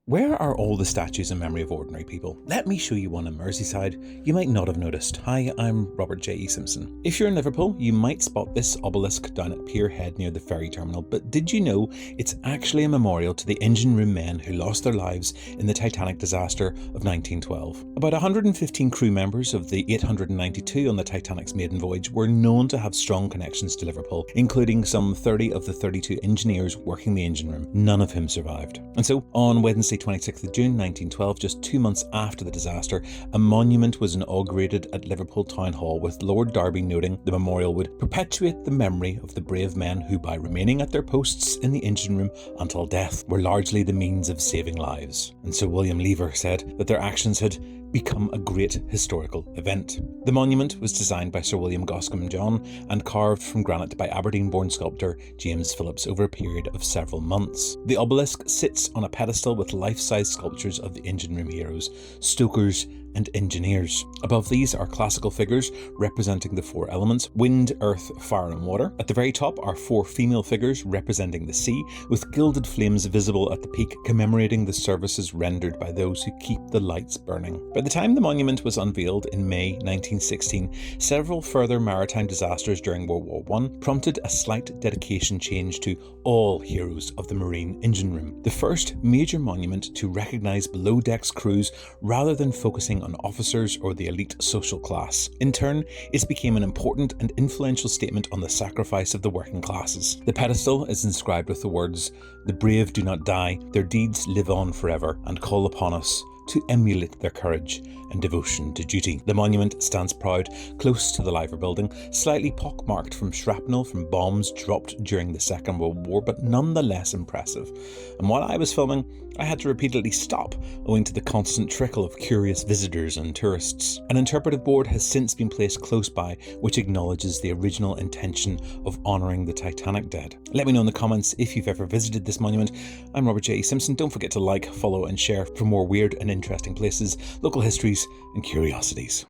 Where are all the statues in memory of ordinary people? Let me show you one in Merseyside you might not have noticed. Hi, I'm Robert J. Simpson. If you're in Liverpool, you might spot this obelisk down at Pier Head near the ferry terminal, but did you know it's actually a memorial to the engine room men who lost their lives in the Titanic disaster of 1912? About 115 crew members of the 892 on the Titanic's maiden voyage were known to have strong connections to Liverpool, including some 30 of the 32 engineers working the engine room, none of whom survived. And so, on Wednesday 26th of June 1912, just 2 months after the disaster, a monument was inaugurated at Liverpool Town Hall, with Lord Derby noting the memorial would perpetuate the memory of the brave men who, by remaining at their posts in the engine room until death, were largely the means of saving lives. And Sir William Lever said that their actions had become a great historical event. The monument was designed by Sir William Goscombe John and carved from granite by Aberdeen-born sculptor James Phillips over a period of several months. The obelisk sits on a pedestal with life-size sculptures of the engine room heroes, stokers and engineers. Above these are classical figures representing the four elements: wind, earth, fire and water. At the very top are four female figures representing the sea, with gilded flames visible at the peak, commemorating the services rendered by those who keep the lights burning. By the time the monument was unveiled in May 1916, several further maritime disasters during World War I prompted a slight dedication change to all heroes of the marine engine room. The first major monument to recognise below-decks crews rather than focusing on officers or the elite social class. In turn, it became an important and influential statement on the sacrifice of the working classes. The pedestal is inscribed with the words, "The brave do not die, their deeds live on forever, and call upon us to emulate their courage and devotion to duty." The monument stands proud close to the Liver building, slightly pockmarked from shrapnel from bombs dropped during the Second World War, but nonetheless impressive. And while I was filming, I had to repeatedly stop owing to the constant trickle of curious visitors and tourists. An interpretive board has since been placed close by, which acknowledges the original intention of honouring the Titanic dead. Let me know in the comments if you've ever visited this monument. I'm Robert J. Simpson. Don't forget to like, follow and share for more weird and interesting places, local histories and curiosities.